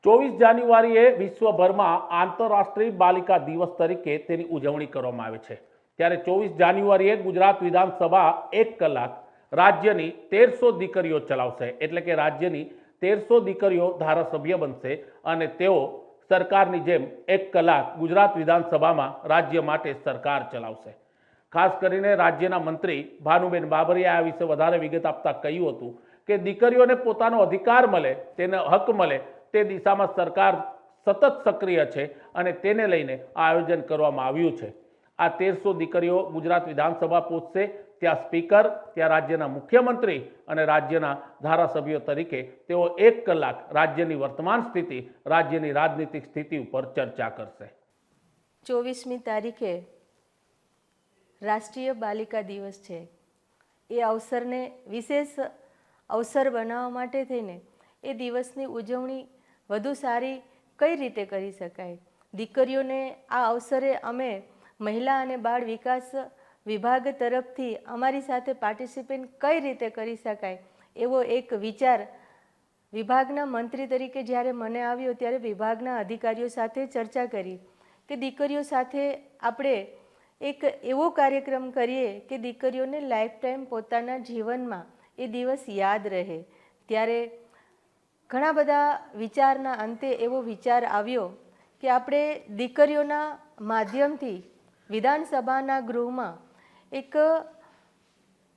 24 જાન્યુઆરીએ વિશ્વભરમાં આંતરરાષ્ટ્રીય બાલિકા દિવસ તરીકે તેની ઉજવણી કરવામાં આવે છે। ત્યારે 24 જાન્યુઆરીએ ગુજરાત વિધાનસભા 1 કલાક રાજ્યની 1300 દીકરીઓ ચલાવશે, એટલે કે રાજ્યની 1300 દીકરીઓ ધારાસભ્ય બનશે અને તેઓ સરકારની જેમ 1 કલાક ગુજરાત વિધાનસભામાં રાજ્ય માટે સરકાર ચલાવશે। ખાસ કરીને રાજ્યના મંત્રી ભાનુબેન બાબરિયાએ આ વિશે વધારે વિગત આપતા કહ્યું હતું કે દીકરીઓને પોતાનો અધિકાર મળે, તેને હક મળે, તે દિશામાં સરકાર સતત સક્રિય છે અને તેને લઈને આ આયોજન કરવામાં આવ્યું છે। આ 1300 દીકરીઓ ગુજરાત વિધાનસભા પહોંચશે, ત્યાં સ્પીકર, ત્યાં રાજ્યના મુખ્યમંત્રી અને રાજ્યના ધારાસભ્યો તરીકે તેઓ 1 કલાક રાજ્યની વર્તમાન સ્થિતિ, રાજ્યની રાજનીતિક સ્થિતિ ઉપર ચર્ચા કરશે। 24મી તારીખે રાષ્ટ્રીય બાલિકા દિવસ છે। એ અવસરને વિશેષ અવસર બનાવવા માટે થઈને એ દિવસની ઉજવણી વધુ સારી કઈ રીતે કરી શકાય, દીકરીઓને આ અવસરે અમે મહિલા અને બાળ વિકાસ વિભાગ તરફથી અમારી સાથે પાર્ટિસિપેટ કઈ રીતે કરી શકાય એવો એક વિચાર વિભાગના મંત્રી તરીકે જ્યારે મને આવ્યો ત્યારે વિભાગના અધિકારીઓ સાથે ચર્ચા કરી કે દીકરીઓ સાથે આપણે એક એવો કાર્યક્રમ કરીએ કે દીકરીઓને લાઈફ ટાઈમ પોતાના જીવનમાં એ દિવસ યાદ રહે। ત્યારે ઘણા બધા વિચારના અંતે એવો વિચાર આવ્યો કે આપણે દીકરીઓના માધ્યમથી વિધાનસભાના ગૃહમાં એક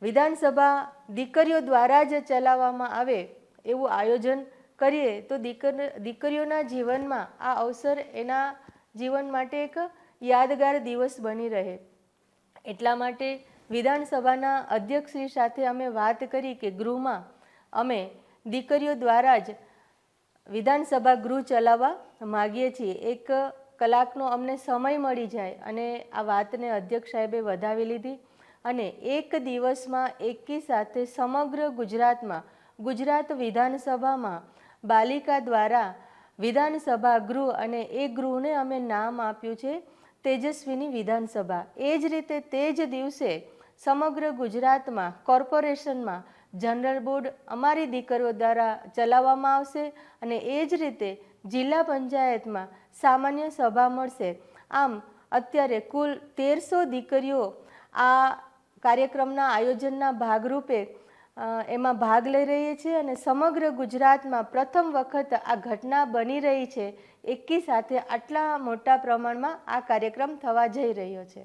વિધાનસભા દીકરીઓ દ્વારા જ ચલાવવામાં આવે એવું આયોજન કરીએ તો દીકરીઓના જીવનમાં આ અવસર એના જીવન માટે એક યાદગાર દિવસ બની રહે। એટલા માટે વિધાનસભાના અધ્યક્ષશ્રી સાથે અમે વાત કરી કે ગૃહમાં અમે દીકરીઓ દ્વારા જ વિધાનસભા ગૃહ ચલાવવા માગીએ છીએ। 1 કલાકનો અમને સમય મળી જાય અને આ વાતને અધ્યક્ષ સાહેબે વધાવી લીધી અને એક દિવસમાં એકી સાથે સમગ્ર ગુજરાતમાં ગુજરાત વિધાનસભામાં બાલિકા દ્વારા વિધાનસભા ગૃહ અને એ ગૃહને અમે નામ આપ્યું છે તેજસ્વીની વિધાનસભા। એ જ રીતે તે જ દિવસે સમગ્ર ગુજરાતમાં કોર્પોરેશનમાં જનરલ બોર્ડ અમારી દીકરીઓ દ્વારા ચલાવવામાં આવશે અને એ જ રીતે જિલ્લા પંચાયતમાં સામાન્ય સભા મળશે। આમ અત્યારે કુલ 1300 દીકરીઓ આ કાર્યક્રમના આયોજનના ભાગરૂપે એમાં ભાગ લઈ રહી છે અને સમગ્ર ગુજરાતમાં પ્રથમ વખત આ ઘટના બની રહી છે। એકી સાથે આટલા મોટા પ્રમાણમાં આ કાર્યક્રમ થવા જઈ રહ્યો છે।